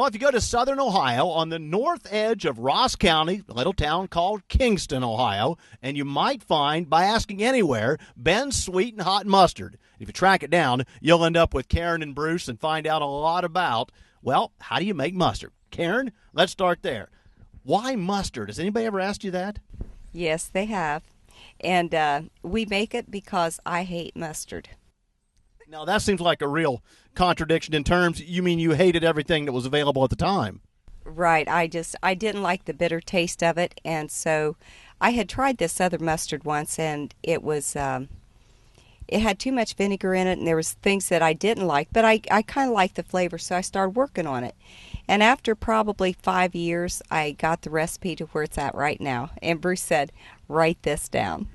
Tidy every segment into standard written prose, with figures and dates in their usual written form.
Well, if you go to southern Ohio, on the north edge of Ross County, a little town called Kingston, Ohio, and you might find, by asking anywhere, Ben's Sweet and Hot Mustard. If you track it down, you'll end up with Karen and Bruce and find out a lot about, well, how do you make mustard? Karen, let's start there. Why mustard? Has anybody ever asked you that? Yes, they have. And we make it because I hate mustard. Now, that seems like a real contradiction in terms. You mean you hated everything that was available at the time? Right. I didn't like the bitter taste of it. And so I had tried this other mustard once, and it was, it had too much vinegar in it, and there was things that I didn't like. But I kind of liked the flavor, so I started working on it. And after probably 5 years, I got the recipe to where it's at right now. And Bruce said, write this down.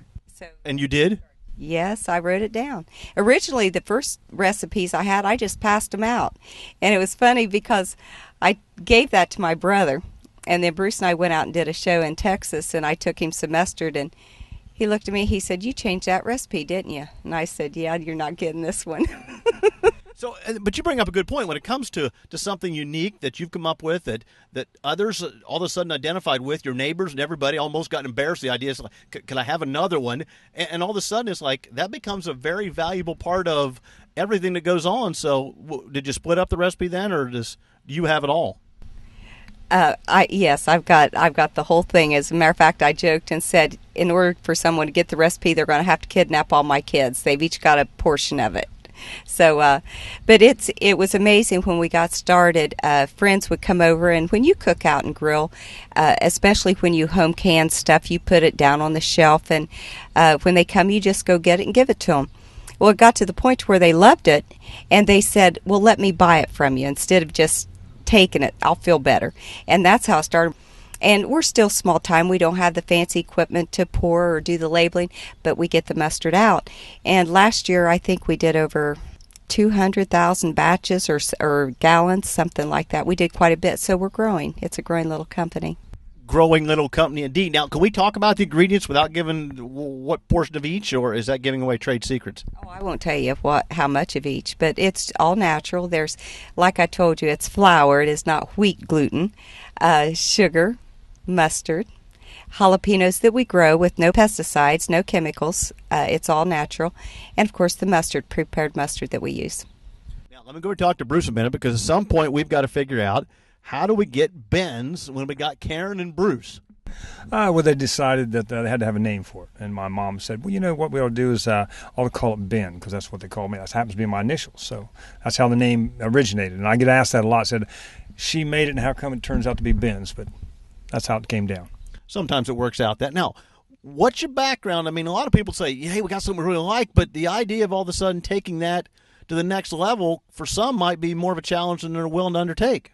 And you did? Yes, I wrote it down. Originally, the first recipes I had, I just passed them out. And it was funny because I gave that to my brother. And then Bruce and I went out and did a show in Texas, and I took him some mustard. And he looked at me, he said, you changed that recipe, didn't you? And I said, yeah, you're not getting this one. So, but you bring up a good point. When it comes to something unique that you've come up with that others all of a sudden identified with, your neighbors and everybody almost got embarrassed. The idea is like, can I have another one? And all of a sudden it's like that becomes a very valuable part of everything that goes on. So did you split up the recipe then, or do you have it all? Yes, I've got the whole thing. As a matter of fact, I joked and said, in order for someone to get the recipe, they're going to have to kidnap all my kids. They've each got a portion of it. So, but it was amazing when we got started. Friends would come over, and when you cook out and grill, especially when you home can stuff, you put it down on the shelf, and when they come, you just go get it and give it to them. Well, it got to the point where they loved it, and they said, well, let me buy it from you instead of just taking it. I'll feel better. And that's how it started. And we're still small time. We don't have the fancy equipment to pour or do the labeling, but we get the mustard out. And last year, I think we did over 200,000 batches or gallons, something like that. We did quite a bit, so we're growing. It's a growing little company. Growing little company indeed. Now, can we talk about the ingredients without giving what portion of each, or is that giving away trade secrets? Oh, I won't tell you how much of each, but it's all natural. There's, like I told you, it's flour. It is not wheat gluten, sugar, mustard, jalapenos that we grow with no pesticides, no chemicals. It's all natural. And, of course, the mustard, prepared mustard that we use. Now, let me go and talk to Bruce a minute, because at some point we've got to figure out, how do we get Ben's when we got Karen and Bruce? Well, they decided that they had to have a name for it. And my mom said, well, you know, what we ought to do is I'll call it Ben, because that's what they call me. That happens to be my initials. So that's how the name originated. And I get asked that a lot. I said, she made it, and how come it turns out to be Ben's? But that's how it came down. Sometimes it works out that. Now, what's your background? I mean, a lot of people say, hey, we got something we really like, but the idea of all of a sudden taking that to the next level, for some, might be more of a challenge than they're willing to undertake.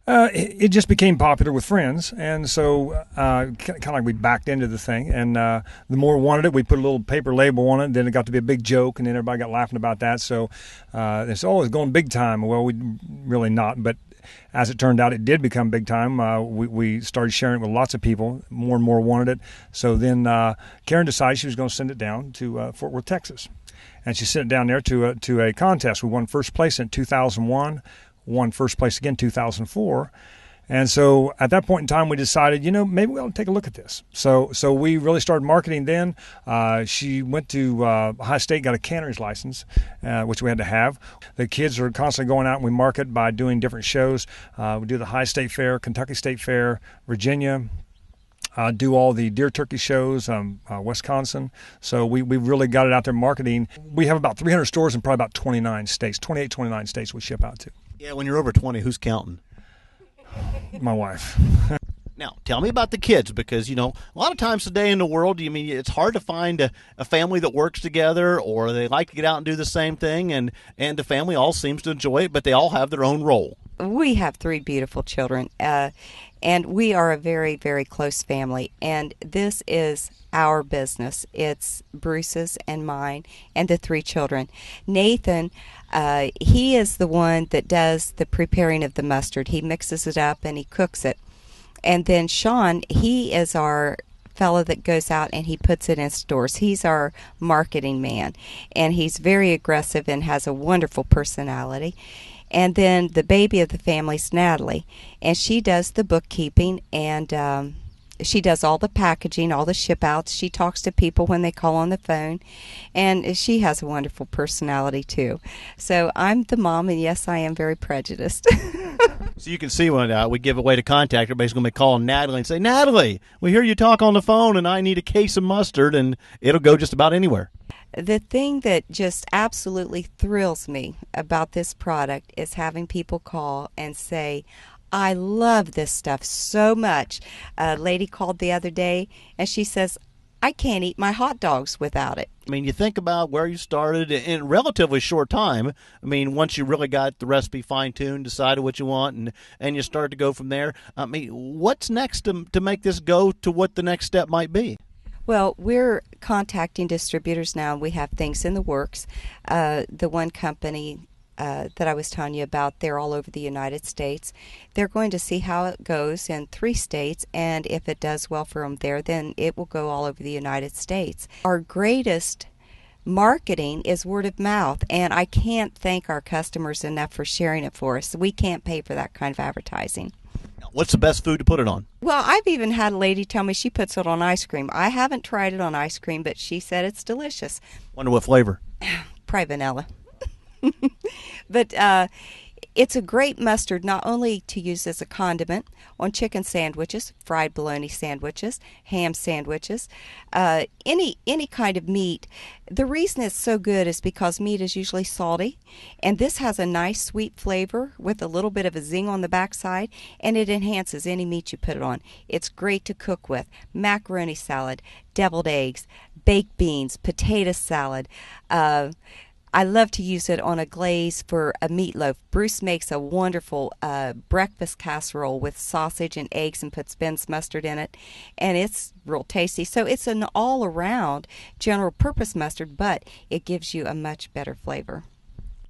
It just became popular with friends, and so kind of like we backed into the thing, and the more wanted it, we put a little paper label on it, then it got to be a big joke, and then everybody got laughing about that, so it's always going big time. Well, we really not, but as it turned out, it did become big time. We started sharing it with lots of people. More and more wanted it. So then Karen decided she was going to send it down to Fort Worth, Texas. And she sent it down there to a contest. We won first place in 2001, won first place again in 2004. And so at that point in time, we decided, maybe we ought to take a look at this. So we really started marketing then. She went to Ohio State, got a cannery's license, which we had to have. The kids are constantly going out, and we market by doing different shows. We do the Ohio State Fair, Kentucky State Fair, Virginia, do all the deer turkey shows, Wisconsin. So we really got it out there marketing. We have about 300 stores in probably about 29 states, 29 states we ship out to. Yeah, when you're over 20, who's counting? My wife. Now, tell me about the kids, because, a lot of times today in the world, it's hard to find a family that works together, or they like to get out and do the same thing, and the family all seems to enjoy it, but they all have their own role. We have 3 beautiful children, and we are a very, very close family, and this is our business. It's Bruce's and mine and the 3 children. Nathan, he is the one that does the preparing of the mustard. He mixes it up and he cooks it. And then Sean, he is our fellow that goes out and he puts it in stores. He's our marketing man, and he's very aggressive and has a wonderful personality. And then the baby of the family is Natalie, and she does the bookkeeping, and she does all the packaging, all the ship outs. She talks to people when they call on the phone, and she has a wonderful personality too. So I'm the mom, and yes, I am very prejudiced. So you can see when we give away to contact, everybody's going to be calling Natalie and say, Natalie, we hear you talk on the phone, and I need a case of mustard, and it'll go just about anywhere. The thing that just absolutely thrills me about this product is having people call and say, I love this stuff so much. A lady called the other day, and she says, I can't eat my hot dogs without it. I mean, you think about where you started in a relatively short time. I mean, once you really got the recipe fine-tuned, decided what you want, and you start to go from there. I mean, what's next to make this go to what the next step might be? Well, we're contacting distributors now. We have things in the works. The one company that I was telling you about, they're all over the United States. They're going to see how it goes in 3 states, and if it does well for them there, then it will go all over the United States. Our greatest marketing is word of mouth, and I can't thank our customers enough for sharing it for us. We can't pay for that kind of advertising. What's the best food to put it on? Well, I've even had a lady tell me she puts it on ice cream. I haven't tried it on ice cream, but she said it's delicious. Wonder what flavor? Probably vanilla. But it's a great mustard not only to use as a condiment on chicken sandwiches, fried bologna sandwiches, ham sandwiches, any kind of meat. The reason it's so good is because meat is usually salty, and this has a nice sweet flavor with a little bit of a zing on the backside, and it enhances any meat you put it on. It's great to cook with. Macaroni salad, deviled eggs, baked beans, potato salad. I love to use it on a glaze for a meatloaf. Bruce makes a wonderful breakfast casserole with sausage and eggs and puts Ben's mustard in it, and it's real tasty. So it's an all-around general-purpose mustard, but it gives you a much better flavor.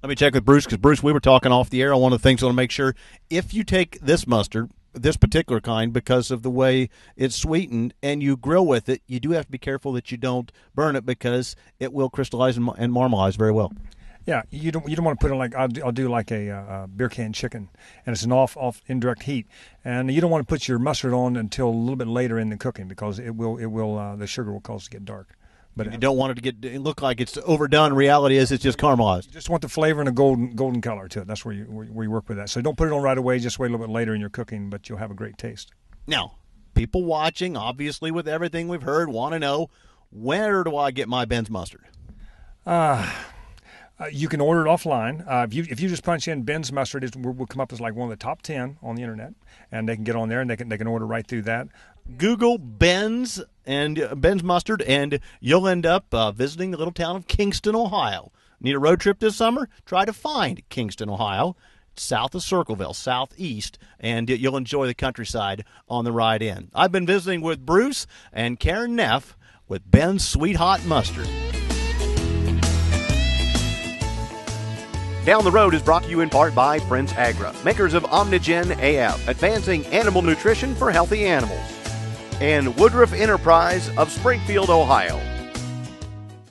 Let me check with Bruce, because, Bruce, we were talking off the air on one of the things I want to make sure. If you take this mustard, this particular kind, because of the way it's sweetened, and you grill with it, you do have to be careful that you don't burn it, because it will crystallize and marmalize very well. Yeah, you don't want to put it like I'll do like a beer can chicken, and it's an off indirect heat, and you don't want to put your mustard on until a little bit later in the cooking, because the sugar will cause it to get dark. But you don't want it to look like it's overdone. Reality is it's just caramelized. You just want the flavor and a golden color to it. That's where you work with that. So don't put it on right away. Just wait a little bit later in your cooking, but you'll have a great taste. Now, people watching, obviously, with everything we've heard, want to know, where do I get my Ben's mustard? You can order it offline. If you just punch in Ben's mustard, it will come up as like one of the top 10 on the internet, and they can get on there and they can order right through that. Google Ben's and Ben's mustard, and you'll end up visiting the little town of Kingston, Ohio. Need a road trip this summer? Try to find Kingston, Ohio. It's south of Circleville, southeast, and you'll enjoy the countryside on the ride in. I've been visiting with Bruce and Karen Neff with Ben's Sweet Hot Mustard. Down the Road is brought to you in part by Prince Agra, makers of Omnigen AF, advancing animal nutrition for healthy animals, and Woodruff Enterprise of Springfield, Ohio,